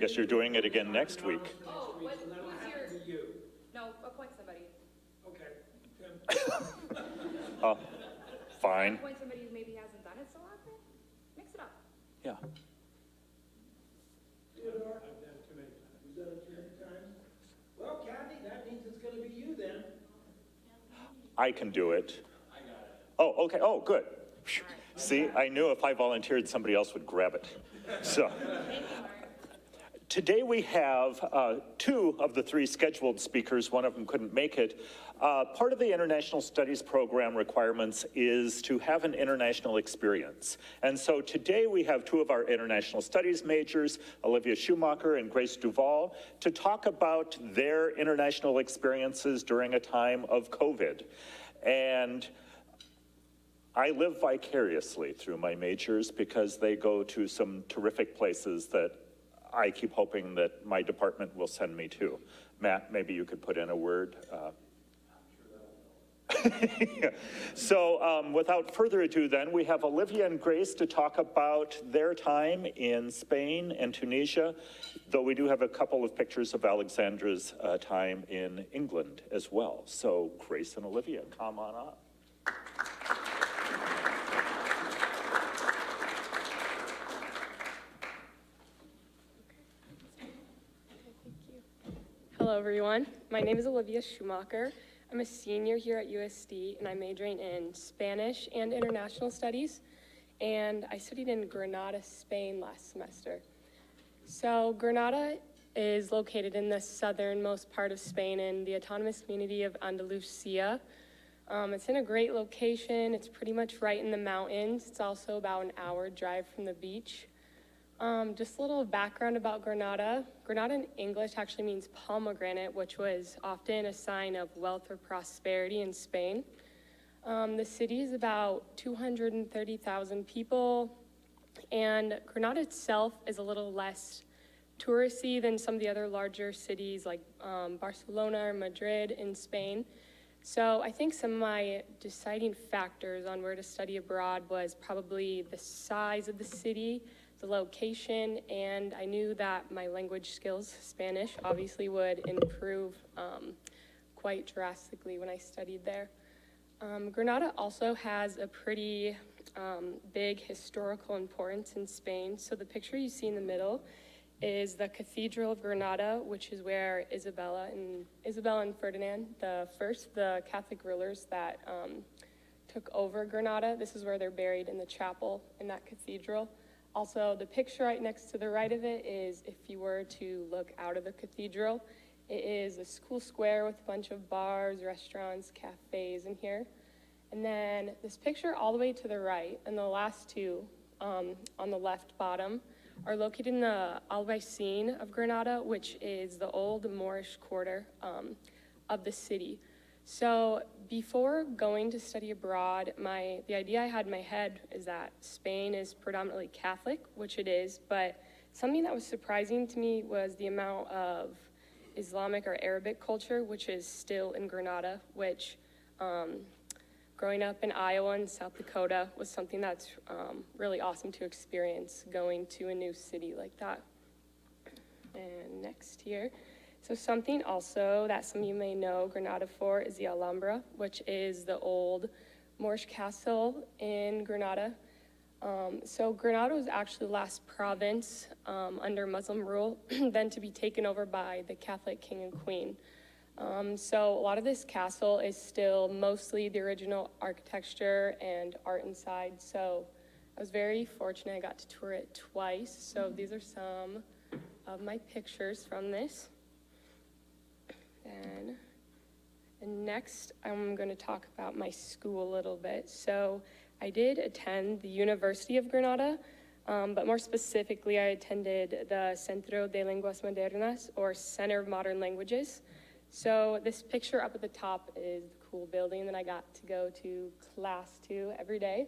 guess you're doing it again next week. Oh, who's your... No, appoint somebody. Okay. Oh, fine. Appoint somebody who maybe hasn't done it so often. Mix it up. Yeah. Theodore? I've done it too many times. You've done it too many times? Well, Kathy, that means it's gonna be you then. I can do it. I got it. Oh, okay. Oh, good. See, I knew if I volunteered, somebody else would grab it. So. Today we have two of the three scheduled speakers. One of them couldn't make it. Part of the International Studies program requirements is to have an international experience. And so today we have two of our International Studies majors, Olivia Schumacher and Grace Duvall, to talk about their international experiences during a time of COVID. And I live vicariously through my majors because they go to some terrific places that I keep hoping that my department will send me to. Matt, maybe you could put in a word. So without further ado then, we have Olivia and Grace to talk about their time in Spain and Tunisia, though we do have a couple of pictures of Alexandra's time in England as well. So Grace and Olivia, come on up. Hello everyone, my name is Olivia Schumacher. I'm a senior here at USD and I'm majoring in Spanish and International Studies, and I studied in Granada, Spain last semester. So Granada is located in the southernmost part of Spain in the autonomous community of Andalusia. It's in a great location. It's pretty much right in the mountains. It's also about an hour drive from the beach. Just a little background about Granada. Granada in English actually means pomegranate, which was often a sign of wealth or prosperity in Spain. The city is about 230,000 people, and Granada itself is a little less touristy than some of the other larger cities like Barcelona or Madrid in Spain. So I think some of my deciding factors on where to study abroad was probably the size of the city, the location, and I knew that my language skills, Spanish, obviously would improve quite drastically when I studied there. Granada also has a pretty big historical importance in Spain. So the picture you see in the middle is the Cathedral of Granada, which is where Isabella and Ferdinand, the Catholic rulers that took over Granada. This is where they're buried in the chapel in that cathedral. Also, the picture right next to the right of it is if you were to look out of the cathedral, it is a school square with a bunch of bars, restaurants, cafes in here. And then this picture all the way to the right, and the last two on the left bottom, are located in the Albaicin of Granada, which is the old Moorish quarter of the city. So before going to study abroad, the idea I had in my head is that Spain is predominantly Catholic, which it is, but something that was surprising to me was the amount of Islamic or Arabic culture, which is still in Granada, which growing up in Iowa and South Dakota was something that's really awesome to experience, going to a new city like that. And next here. So something also that some of you may know Granada for is the Alhambra, which is the old Moorish castle in Granada. So Granada was actually the last province under Muslim rule, then to be taken over by the Catholic king and queen. So a lot of this castle is still mostly the original architecture and art inside. So I was very fortunate I got to tour it twice. So these are some of my pictures from this. And next, I'm going to talk about my school a little bit. So I did attend the University of Granada, but more specifically, I attended the Centro de Lenguas Modernas, or Center of Modern Languages. So this picture up at the top is the cool building that I got to go to class to every day.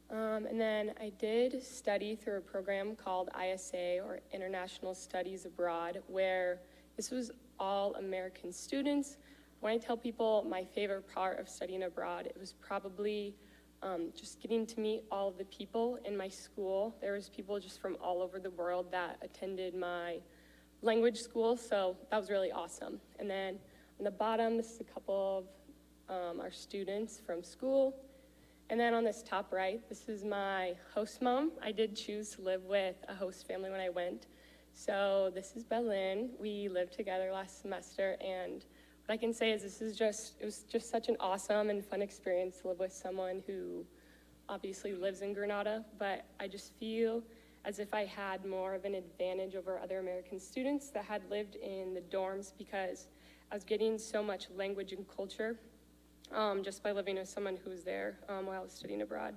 And then I did study through a program called ISA, or International Studies Abroad, where this was all American students. When I tell people my favorite part of studying abroad, it was probably just getting to meet all of the people in my school. There was people just from all over the world that attended my language school, so that was really awesome. And then on the bottom, this is a couple of our students from school. And then on this top right, this is my host mom. I did choose to live with a host family when I went. So this is Belen. We lived together last semester, and what I can say is it was just such an awesome and fun experience to live with someone who obviously lives in Granada, but I just feel as if I had more of an advantage over other American students that had lived in the dorms because I was getting so much language and culture just by living with someone who was there while I was studying abroad.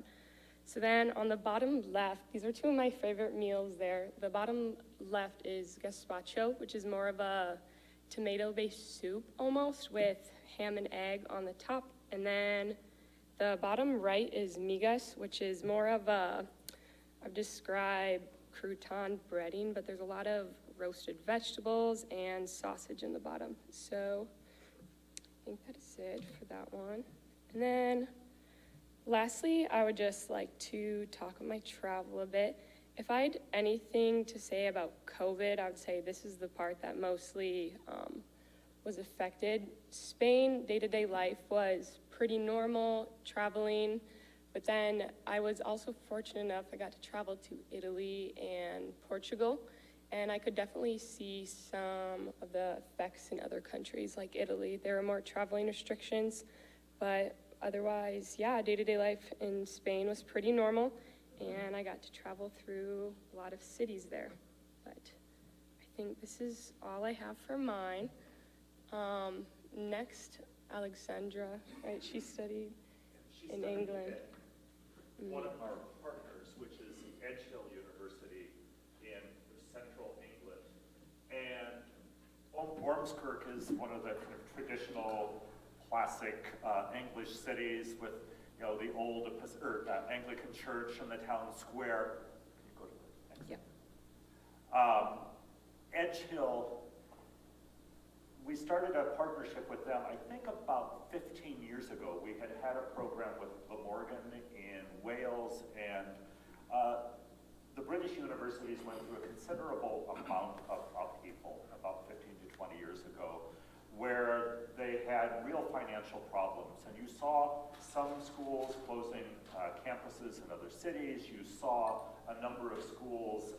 So then on the bottom left, these are two of my favorite meals there. The bottom left is gazpacho, which is more of a tomato-based soup almost with ham and egg on the top. And then the bottom right is migas, which is more of a, I've described crouton breading, but there's a lot of roasted vegetables and sausage in the bottom. So I think that is it for that one. And then lastly, I would just like to talk about my travel a bit. If I had anything to say about COVID, I would say this is the part that mostly was affected. Spain, day-to-day life was pretty normal, traveling, but then I was also fortunate enough, I got to travel to Italy and Portugal, and I could definitely see some of the effects in other countries like Italy. There are more traveling restrictions, but otherwise, yeah, day-to-day life in Spain was pretty normal, and I got to travel through a lot of cities there. But I think this is all I have for mine. Next, Alexandra, right? She studied in England. One of our partners, which is Edge Hill University in central England. And Ormskirk is one of the kind of traditional classic English cities with, you know, the old Anglican church and the town square. Can you go to the next? Yeah. Edge Hill, we started a partnership with them, I think about 15 years ago. We had a program with Glamorgan in Wales, and the British universities went through a considerable amount of upheaval about 15 to 20 years ago, where they had real financial problems. And you saw some schools closing campuses in other cities. You saw a number of schools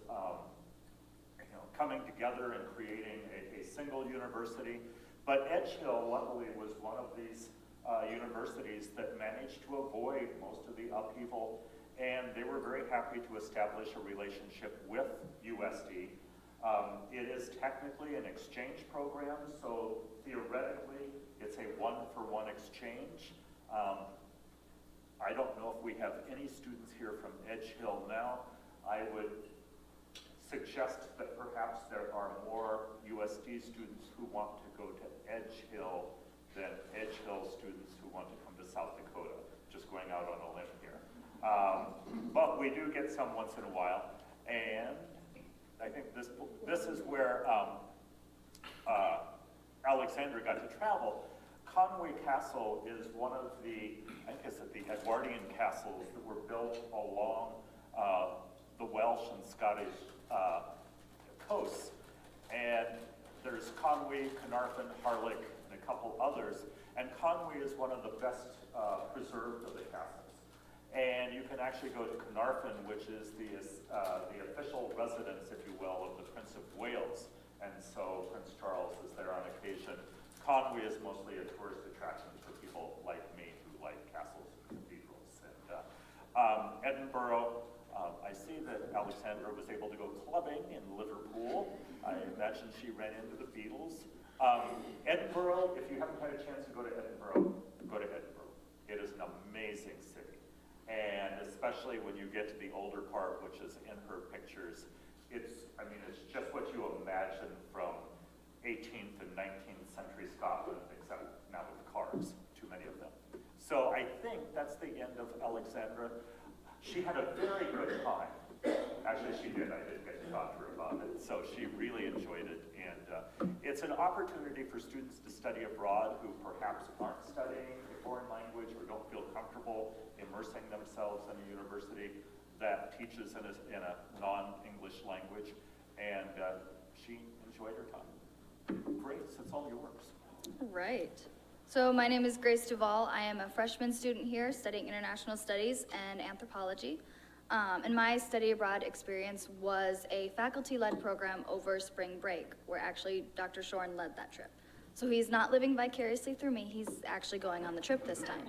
coming together and creating a single university. But Edge Hill, luckily, was one of these universities that managed to avoid most of the upheaval, and they were very happy to establish a relationship with USD. It is technically an exchange program, so theoretically, it's a one-for-one exchange. I don't know if we have any students here from Edge Hill now. I would suggest that perhaps there are more USD students who want to go to Edge Hill than Edge Hill students who want to come to South Dakota, just going out on a limb here. But we do get some once in a while, and I think this is where Alexandra got to travel. Conway Castle is one of the, I think it's the Edwardian castles that were built along the Welsh and Scottish coasts. And there's Conway, Carnarvon, Harlech, and a couple others. And Conway is one of the best preserved of the castles. And you can actually go to Carnarvon, which is the official residence, if you will, of the Prince of Wales. And so Prince Charles is there on occasion. Conway is mostly a tourist attraction for people like me who like castles and cathedrals. And Edinburgh, I see that Alexandra was able to go clubbing in Liverpool. I imagine she ran into the Beatles. Edinburgh, if you haven't had a chance to go to Edinburgh, go to Edinburgh. It is an amazing city. And especially when you get to the older part, which is in her pictures, it's just what you imagine from 18th and 19th century Scotland, except now with cars, too many of them. So I think that's the end of Alexandra. She had a very good time. Actually, she did. I did get to talk to her about it. So she really enjoyed it. And it's an opportunity for students to study abroad who perhaps aren't studying a foreign language or don't feel comfortable in immersing themselves in a university that teaches in a non-English language, and she enjoyed her time. Grace, it's all yours. All right. So my name is Grace Duvall. I am a freshman student here studying international studies and anthropology. And my study abroad experience was a faculty-led program over spring break, where actually Dr. Shorn led that trip. So he's not living vicariously through me, he's actually going on the trip this time.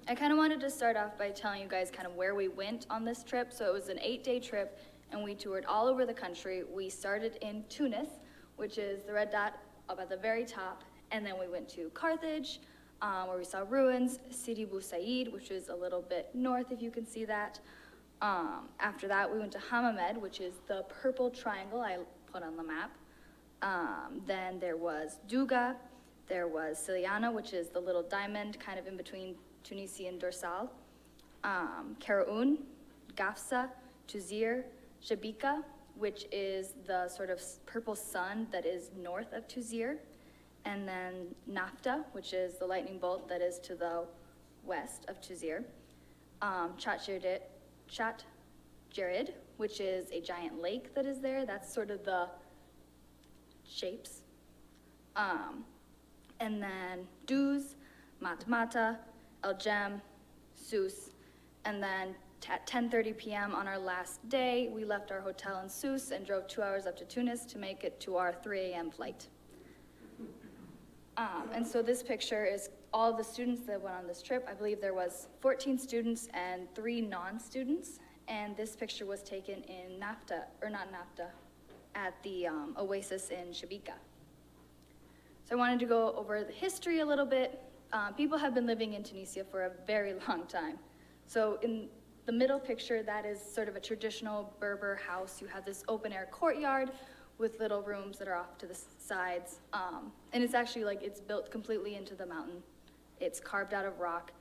I kind of wanted to start off by telling you guys kind of where we went on this trip. So it was an 8-day trip, and we toured all over the country. We started in Tunis, which is the red dot up at the very top, and then we went to Carthage, where we saw ruins, Sidi Bou Said, which is a little bit north, if you can see that. After that, we went to Hammamet, which is the purple triangle I put on the map. Then there was Douga, there was Siliana, which is the little diamond kind of in between Tunisia and Dorsal, Karaoun, Gafsa, Tuzir, Shabika, which is the sort of purple sun that is north of Tuzir, and then Nafta, which is the lightning bolt that is to the west of Tuzir, Chat Jared, which is a giant lake that is there. That's sort of the shapes. And then Duz, Matmata, El Jem, Sousse, and then at 10:30 p.m. on our last day, we left our hotel in Sousse and drove 2 hours up to Tunis to make it to our 3 a.m. flight. And so this picture is all the students that went on this trip. I believe there was 14 students and 3 non-students, and this picture was taken in Nafta, or not Nafta, at the oasis in Shabika. So I wanted to go over the history a little bit. People have been living in Tunisia for a very long time. So in the middle picture, that is sort of a traditional Berber house. You have this open air courtyard with little rooms that are off to the sides. And it's actually it's built completely into the mountain. It's carved out of rock.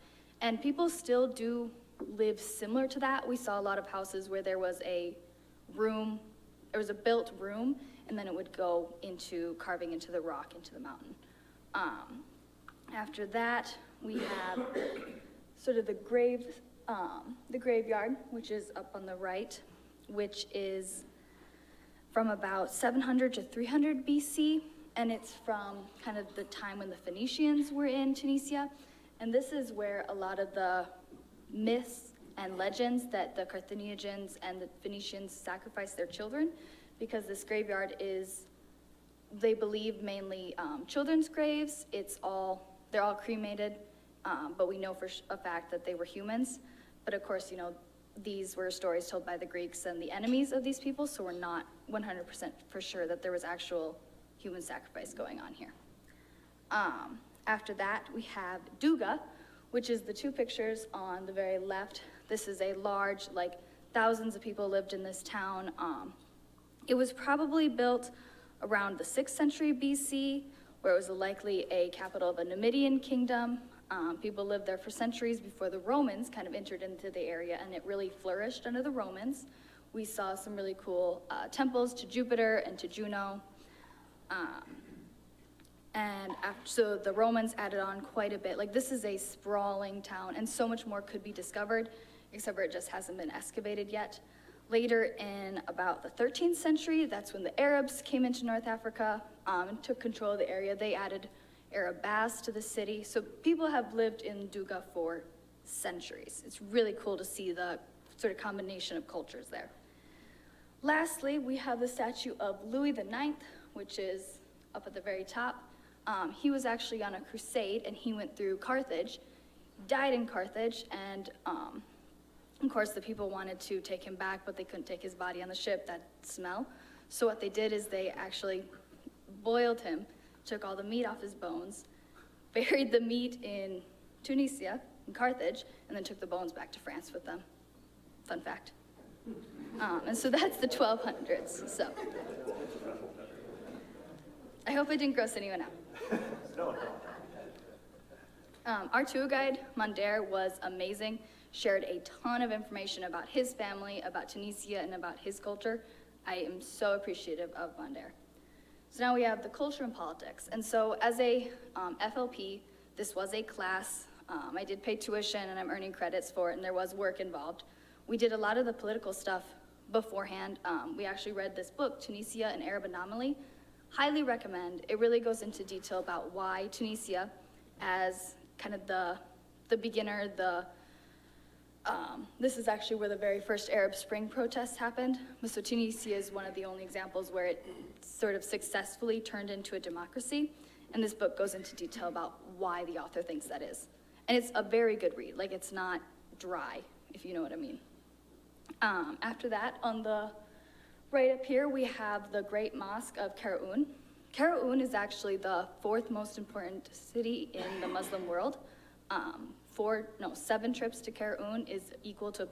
And people still do live similar to that. We saw a lot of houses where there was a room, there was a built room, and then it would go into carving into the rock, into the mountain. After that, we have sort of the graveyard, which is up on the right, which is from about 700 to 300 BC, and it's from kind of the time when the Phoenicians were in Tunisia. And this is where a lot of the myths and legends that the Carthaginians and the Phoenicians sacrificed their children, because this graveyard is, they believe, mainly children's graves. They're all cremated, but we know for a fact that they were humans. But of course, these were stories told by the Greeks and the enemies of these people, so we're not 100% for sure that there was actual human sacrifice going on here. After that, we have Douga, which is the 2 pictures on the very left. This is a large, thousands of people lived in this town. It was probably built around the 6th century BC, where it was likely a capital of a Numidian kingdom. People lived there for centuries before the Romans kind of entered into the area, and it really flourished under the Romans. We saw some really cool temples to Jupiter and to Juno. So the Romans added on quite a bit. This is a sprawling town, and so much more could be discovered, except for it just hasn't been excavated yet. Later in about the 13th century, that's when the Arabs came into North Africa and took control of the area. They added Arab baths to the city. So people have lived in Douga for centuries. It's really cool to see the sort of combination of cultures there. Lastly, we have the statue of Louis IX, which is up at the very top. He was actually on a crusade, and he went through Carthage, died in Carthage, and of course the people wanted to take him back, but they couldn't take his body on the ship, that smell. So what they did is they actually boiled him, took all the meat off his bones, buried the meat in Tunisia, in Carthage, and then took the bones back to France with them. Fun fact. And so that's the 1200s, so. I hope I didn't gross anyone out. No. Our tour guide, Mandair, was amazing, shared a ton of information about his family, about Tunisia, and about his culture. I am so appreciative of Mandair. So now we have the culture and politics. And so as a FLP, this was a class I did pay tuition and I'm earning credits for it, and there was work involved. We did a lot of the political stuff beforehand. We actually read this book, Tunisia, an Arab Anomaly. Highly recommend. It really goes into detail about why Tunisia, as kind of the beginner, this is actually where the very first Arab Spring protests happened. So Tunisia is one of the only examples where it sort of successfully turned into a democracy. And this book goes into detail about why the author thinks that is. And it's a very good read. Like, it's not dry, if you know what I mean. After that, on the right up here, we have the Great Mosque of Karaoun. Karaoun is actually the fourth most important city in the Muslim world. 7 trips to Karaoun is equal to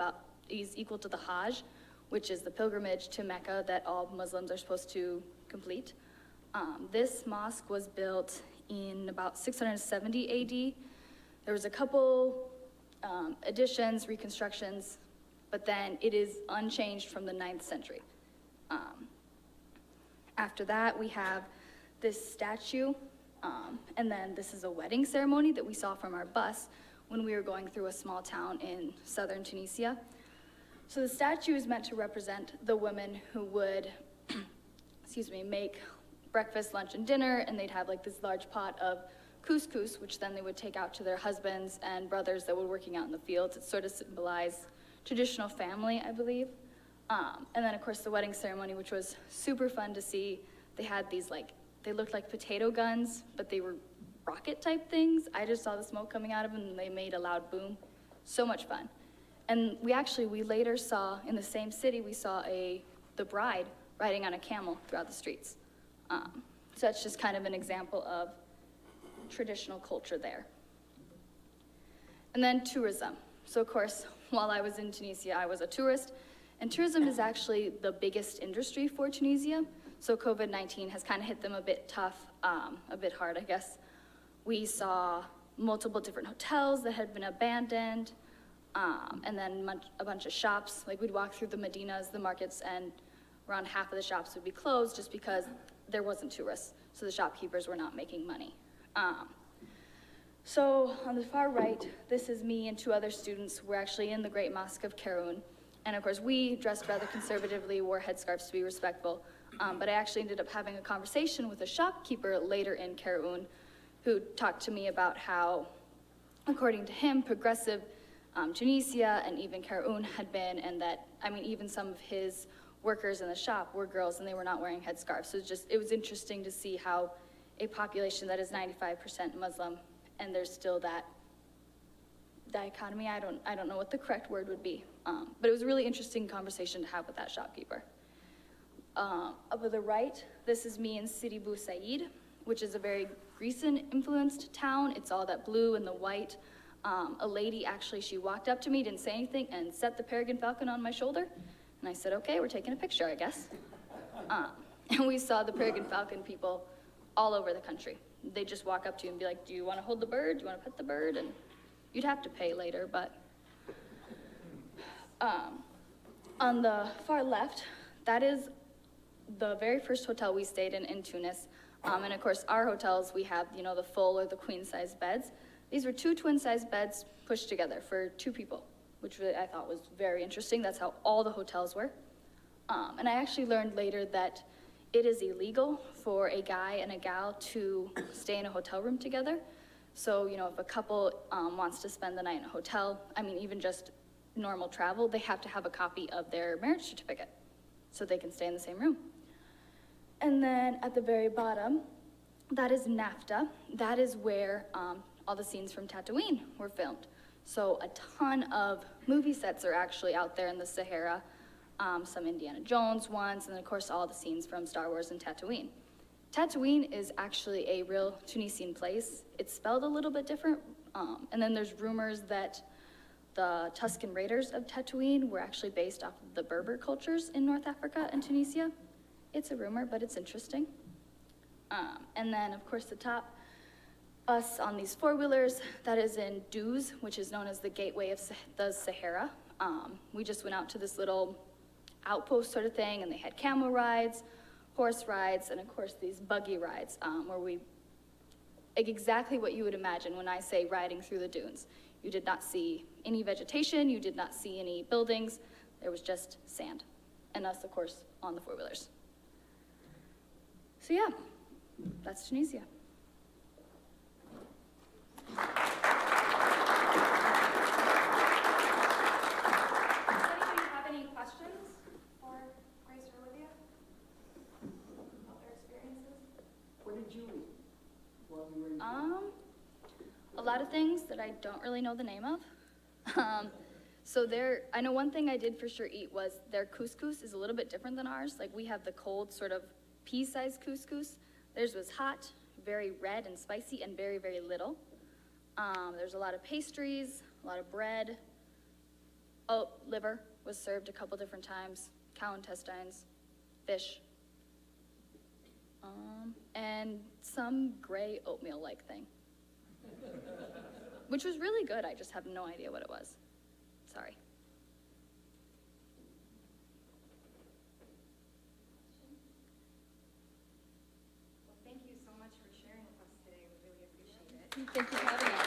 the Hajj, which is the pilgrimage to Mecca that all Muslims are supposed to complete. This mosque was built in about 670 AD. There was a couple additions, reconstructions, but then it is unchanged from the 9th century. After that, we have this statue, and then this is a wedding ceremony that we saw from our bus when we were going through a small town in southern Tunisia. So the statue is meant to represent the women who would, make breakfast, lunch, and dinner, and they'd have like this large pot of couscous, which then they would take out to their husbands and brothers that were working out in the fields. It sort of symbolized traditional family, I believe. And then, of course, the wedding ceremony, which was super fun to see. They had these, they looked like potato guns, but they were rocket-type things. I just saw the smoke coming out of them, and they made a loud boom. So much fun. And we later saw, in the same city, we saw the bride riding on a camel throughout the streets. So that's just kind of an example of traditional culture there. And then tourism. So, of course, while I was in Tunisia, I was a tourist. And tourism is actually the biggest industry for Tunisia. So COVID-19 has kind of hit them a bit tough, a bit hard, I guess. We saw multiple different hotels that had been abandoned, and then a bunch of shops. Like, we'd walk through the Medinas, the markets, and around half of the shops would be closed just because there wasn't tourists. So the shopkeepers were not making money. So on the far right, this is me and 2 other students. We're actually in the Great Mosque of Karaoun. And of course, we dressed rather conservatively, wore headscarves to be respectful. But I actually ended up having a conversation with a shopkeeper later in Karaoun who talked to me about how, according to him, progressive Tunisia and even Karaoun had been, and that, even some of his workers in the shop were girls and they were not wearing headscarves. So it was interesting to see how a population that is 95% Muslim, and there's still that dichotomy. I don't know what the correct word would be, but it was a really interesting conversation to have with that shopkeeper. Up at the right, this is me in Sidi Bou Said, which is a very Grecian-influenced town. It's all that blue and the white. A lady, actually, she walked up to me, didn't say anything, and set the peregrine falcon on my shoulder. And I said, okay, we're taking a picture, I guess. And we saw the peregrine falcon people all over the country. They just walk up to you and be like, do you want to hold the bird? Do you want to pet the bird? And you'd have to pay later, but. On the far left, that is the very first hotel we stayed in Tunis. And of course, our hotels, we have, the full or the queen-size beds. These were 2 twin-size beds pushed together for 2 people, which really I thought was very interesting. That's how all the hotels were. And I actually learned later that it is illegal for a guy and a gal to stay in a hotel room together. So, if a couple wants to spend the night in a hotel, even just normal travel, they have to have a copy of their marriage certificate so they can stay in the same room. And then at the very bottom, that is NAFTA. That is where all the scenes from Tatooine were filmed. So a ton of movie sets are actually out there in the Sahara, some Indiana Jones ones, and then of course all the scenes from Star Wars and Tatooine. Tatooine is actually a real Tunisian place. It's spelled a little bit different, and then there's rumors that the Tuscan Raiders of Tatooine were actually based off of the Berber cultures in North Africa and Tunisia. It's a rumor, but it's interesting. And then, of course, the top, us on these 4-wheelers, that is in Duz, which is known as the gateway of the Sahara. We just went out to this little outpost sort of thing, and they had camel rides, horse rides, and of course these buggy rides, where we exactly what you would imagine when I say riding through the dunes. You did not see any vegetation, you did not see any buildings, there was just sand. And us, of course, on the four-wheelers. So yeah, that's Tunisia. Does anybody have any questions for Grace or Olivia about their experiences? What did you eat while you were in? A lot of things that I don't really know the name of. I know one thing I did for sure eat was their couscous is a little bit different than ours. Like we have the cold sort of pea-sized couscous. Theirs was hot, very red and spicy, and very, very little. There's a lot of pastries, a lot of bread. Oh, liver was served a couple different times, cow intestines, fish, and some gray oatmeal-like thing. Which was really good, I just have no idea what it was. Sorry. Well, thank you so much for sharing with us today. We really appreciate it. Thank you for having me.